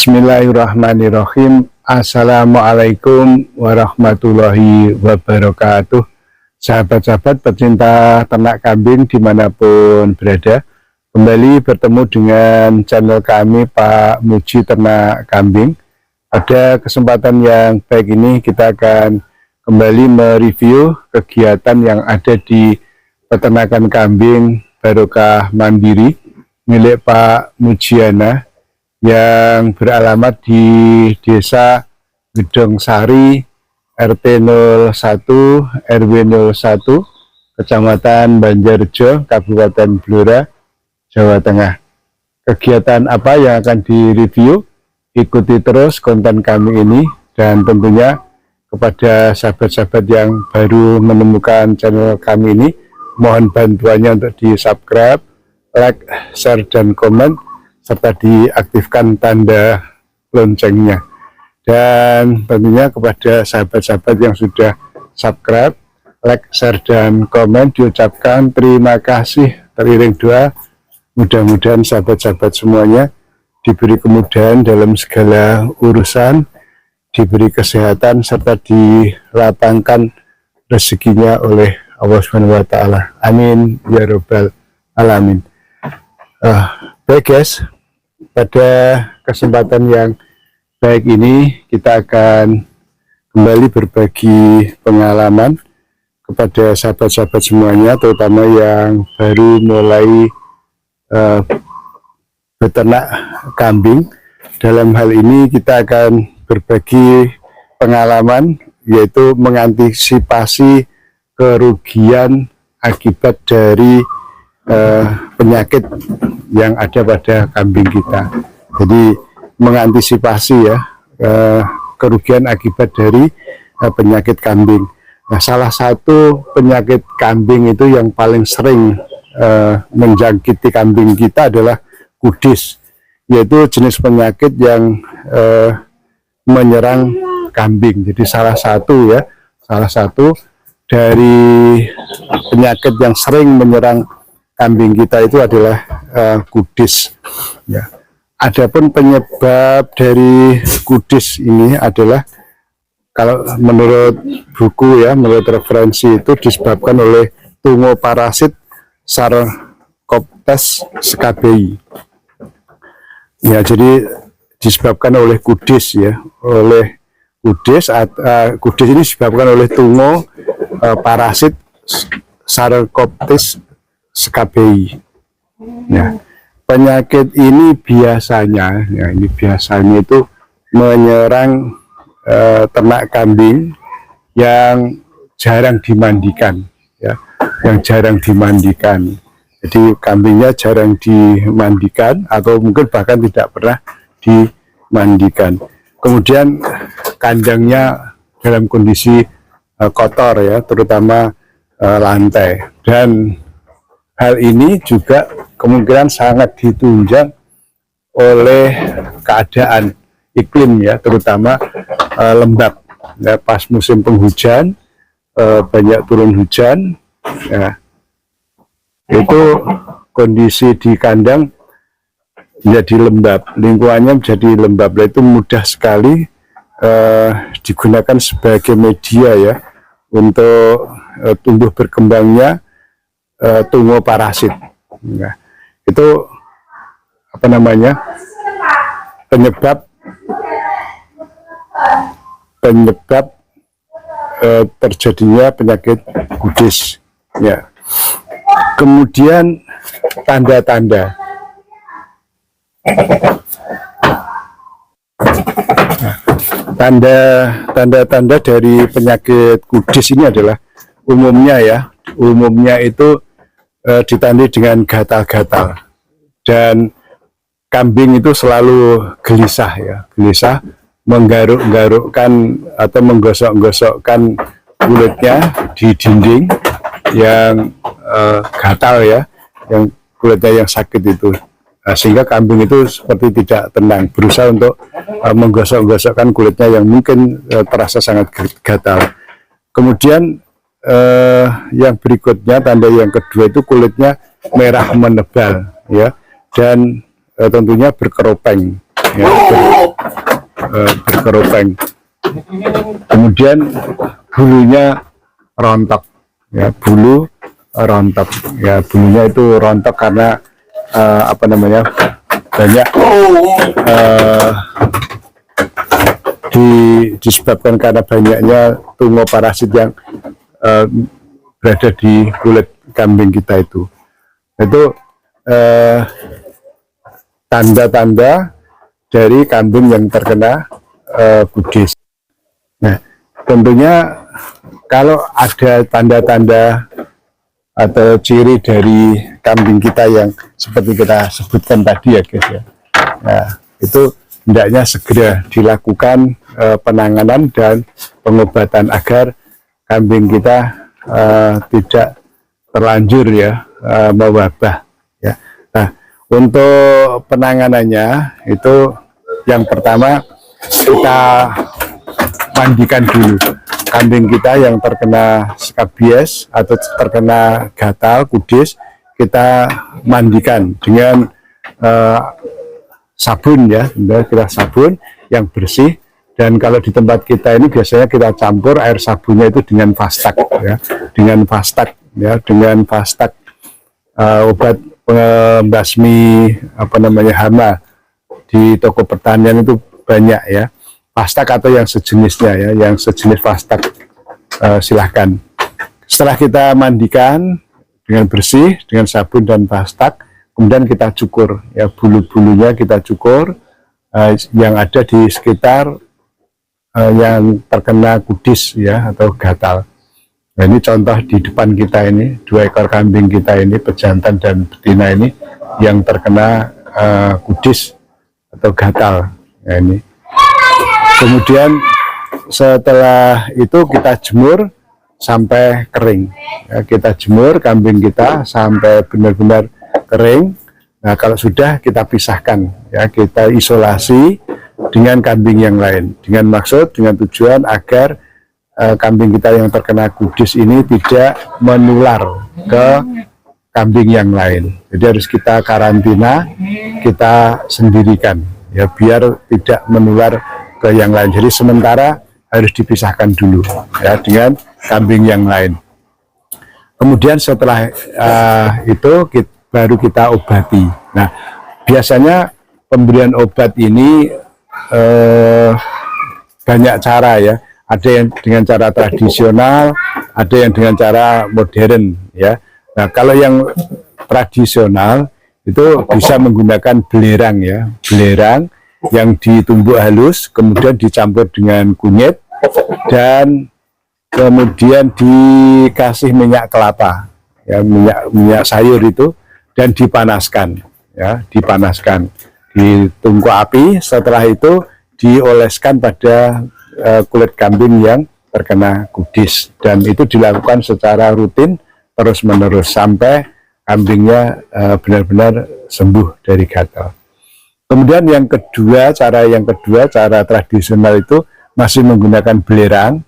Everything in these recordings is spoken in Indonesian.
Bismillahirrahmanirrahim. Assalamualaikum warahmatullahi wabarakatuh. Sahabat-sahabat pecinta ternak kambing dimanapun berada, kembali bertemu dengan channel kami Pak Muji Ternak Kambing. Pada kesempatan yang baik ini kita akan kembali mereview kegiatan yang ada di peternakan kambing Barokah Mandiri milik Pak Mujiana yang beralamat di Desa Gedong Sari, RT 01, RW 01, Kecamatan Banjarjo, Kabupaten Blora, Jawa Tengah. Kegiatan apa yang akan direview? Ikuti terus konten kami ini, dan tentunya kepada sahabat-sahabat yang baru menemukan channel kami ini, mohon bantuannya untuk di subscribe, like, share, dan komen, serta diaktifkan tanda loncengnya. Dan tentunya kepada sahabat-sahabat yang sudah subscribe, like, share, dan komen diucapkan terima kasih. Teriring doa, mudah-mudahan sahabat-sahabat semuanya diberi kemudahan dalam segala urusan, diberi kesehatan, serta dilapangkan rezekinya oleh Allah SWT. Amin ya robbal alamin. Baik guys, pada kesempatan yang baik ini kita akan kembali berbagi pengalaman kepada sahabat-sahabat semuanya, terutama yang baru mulai beternak kambing. Dalam hal ini kita akan berbagi pengalaman, yaitu mengantisipasi kerugian akibat dari penyakit yang ada pada kambing kita. Jadi mengantisipasi ya kerugian akibat dari penyakit kambing. Nah, salah satu penyakit kambing itu yang paling sering menjangkiti kambing kita adalah kudis, yaitu jenis penyakit yang menyerang kambing. Jadi salah satu dari penyakit yang sering menyerang kambing kita itu adalah kudis. Ya. Adapun penyebab dari kudis ini adalah, kalau menurut buku ya, menurut referensi, itu disebabkan oleh tungo parasit Sarcoptes scabiei. Ya, jadi disebabkan oleh kudis ya, oleh kudis. Kudis ini disebabkan oleh tungo parasit Sarcoptes scabiei. Ya, penyakit ini biasanya itu menyerang ternak kambing yang jarang dimandikan, ya, Jadi kambingnya jarang dimandikan atau mungkin bahkan tidak pernah dimandikan. Kemudian kandangnya dalam kondisi kotor ya, terutama lantai. Dan hal ini juga kemungkinan sangat ditunjang oleh keadaan iklim ya, terutama lembab. Ya, pas musim penghujan, banyak turun hujan, ya, itu kondisi di kandang menjadi lembab, lingkungannya menjadi lembab. Itu mudah sekali digunakan sebagai media ya untuk tumbuh berkembangnya tungo parasit. Nah, itu penyebab terjadinya penyakit kudis ya. Kemudian tanda-tanda dari penyakit kudis ini adalah umumnya itu ditandai dengan gatal-gatal, dan kambing itu selalu gelisah, menggaruk-garukkan atau menggosok-gosokkan kulitnya di dinding yang gatal ya, yang kulitnya yang sakit itu, sehingga kambing itu seperti tidak tenang, berusaha untuk menggosok-gosokkan kulitnya yang mungkin terasa sangat gatal. Kemudian yang berikutnya, tanda yang kedua itu kulitnya merah menebal ya, dan tentunya berkeropeng ya, berkeropeng. Kemudian bulunya rontok, ya, bulu rontok, ya, bulunya itu rontok karena banyak disebabkan karena banyaknya tungo parasit yang berada di kulit kambing kita itu tanda-tanda dari kambing yang terkena kudis. Nah, tentunya kalau ada tanda-tanda atau ciri dari kambing kita yang seperti kita sebutkan tadi ya guys ya, nah, itu hendaknya segera dilakukan penanganan dan pengobatan agar kambing kita tidak terlanjur ya mewabah ya. Nah, untuk penanganannya itu yang pertama kita mandikan dulu kambing kita yang terkena skabies atau terkena gatal kudis. Kita mandikan dengan sabun ya, kita sabun yang bersih. Dan kalau di tempat kita ini biasanya kita campur air sabunnya itu dengan fastak ya, dengan fastak ya, dengan fastak obat pembasmi hama di toko pertanian itu banyak ya, fastak atau yang sejenisnya ya, yang sejenis fastak silahkan. Setelah kita mandikan dengan bersih dengan sabun dan fastak, kemudian kita cukur ya, bulu-bulunya kita cukur yang ada di sekitar yang terkena kudis ya atau gatal. Nah, ini contoh di depan kita ini, 2 ekor kambing kita ini, pejantan dan betina ini yang terkena kudis atau gatal. Nah, ini. Kemudian setelah itu kita jemur sampai kering. Ya, kita jemur kambing kita sampai benar-benar kering. Nah, kalau sudah kita pisahkan, ya, kita isolasi dengan kambing yang lain, dengan tujuan agar kambing kita yang terkena kudis ini tidak menular ke kambing yang lain. Jadi harus kita karantina, kita sendirikan ya, biar tidak menular ke yang lain. Jadi sementara harus dipisahkan dulu ya dengan kambing yang lain. Kemudian setelah itu baru kita obati. Nah, biasanya pemberian obat ini banyak cara ya. Ada yang dengan cara tradisional, ada yang dengan cara modern ya. Nah, kalau yang tradisional itu bisa menggunakan belerang ya, belerang yang ditumbuk halus, kemudian dicampur dengan kunyit dan kemudian dikasih minyak kelapa ya, minyak sayur itu, dan dipanaskan ya, dipanaskan di tungku api. Setelah itu dioleskan pada kulit kambing yang terkena kudis, dan itu dilakukan secara rutin terus menerus sampai kambingnya benar-benar sembuh dari gatal. Kemudian yang kedua, cara tradisional itu masih menggunakan belerang,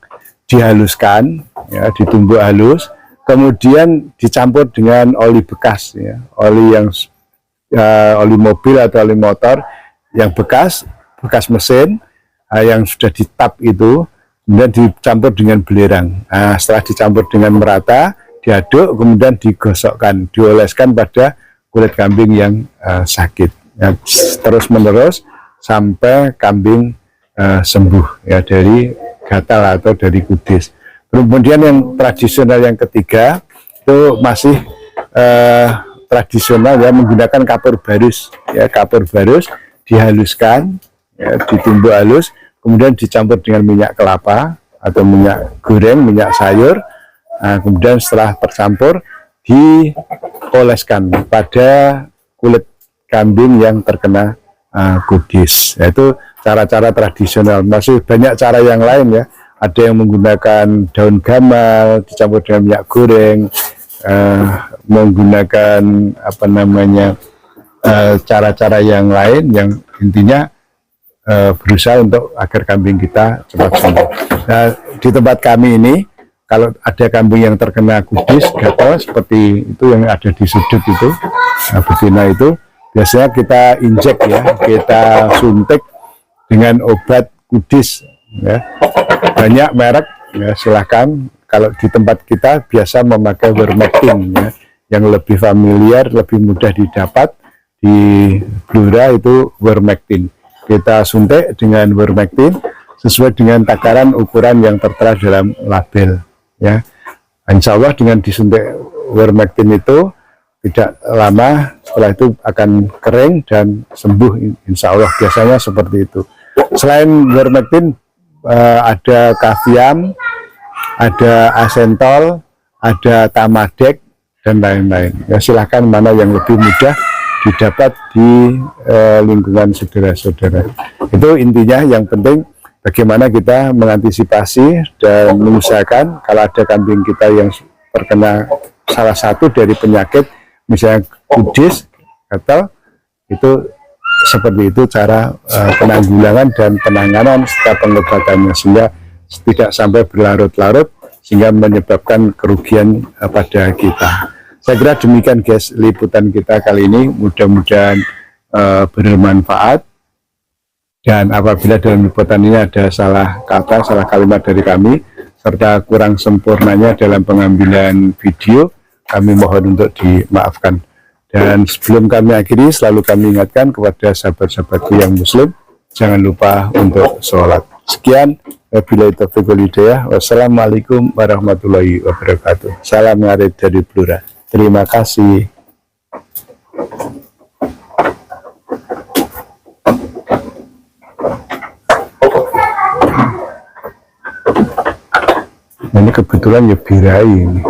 dihaluskan ya, ditumbuk halus, kemudian dicampur dengan oli bekas ya, oli yang oli mobil atau oli motor yang bekas mesin yang sudah ditap itu, kemudian dicampur dengan belerang. Nah, setelah dicampur dengan merata, diaduk, kemudian digosokkan, dioleskan pada kulit kambing yang sakit ya, terus menerus sampai kambing sembuh ya dari gatal atau dari kudis. Kemudian yang tradisional yang ketiga itu masih tradisional ya, menggunakan kapur barus ya, kapur barus dihaluskan ya, ditumbuk halus, kemudian dicampur dengan minyak kelapa atau minyak goreng, minyak sayur. Nah, kemudian setelah tercampur dioleskan pada kulit kambing yang terkena kudis. Yaitu cara-cara tradisional. Masih banyak cara yang lain ya. Ada yang menggunakan daun gamal dicampur dengan minyak goreng, menggunakan cara-cara yang lain yang intinya berusaha untuk agar kambing kita cepat sembuh. Nah, di tempat kami ini kalau ada kambing yang terkena kudis gatal seperti itu yang ada di sudut itu, betina itu biasanya kita injek ya, kita suntik dengan obat kudis ya. Banyak merek ya, silahkan. Kalau di tempat kita biasa memakai Vermectin ya, yang lebih familiar, lebih mudah didapat di Blura itu Vermectin. Kita suntik dengan Vermectin sesuai dengan takaran ukuran yang tertera dalam label ya. Insya Allah dengan disuntik Vermectin itu tidak lama setelah itu akan kering dan sembuh, insya Allah, biasanya seperti itu. Selain Vermectin ada Kaviam, ada Asentol, ada Tamadek dan lain-lain ya. Silahkan mana yang lebih mudah didapat di lingkungan saudara-saudara. Itu intinya. Yang penting bagaimana kita mengantisipasi dan mengusahakan kalau ada kambing kita yang terkena salah satu dari penyakit, misalnya kudis, gatal, itu seperti itu cara penanggulangan dan penanganan serta pengobatannya, sehingga tidak sampai berlarut-larut sehingga menyebabkan kerugian pada kita. Saya kira demikian guys liputan kita kali ini, mudah-mudahan bermanfaat. Dan apabila dalam liputan ini ada salah kata, salah kalimat dari kami, serta kurang sempurnanya dalam pengambilan video, kami mohon untuk dimaafkan. Dan sebelum kami akhiri, selalu kami ingatkan kepada sahabat-sahabatku yang muslim, jangan lupa untuk sholat. Sekian, wabillahi taufiq wal hidayah. Wassalamualaikum warahmatullahi wabarakatuh. Salam ngarit dari Blura. Terima kasih. Ini kebetulan ya birai ini.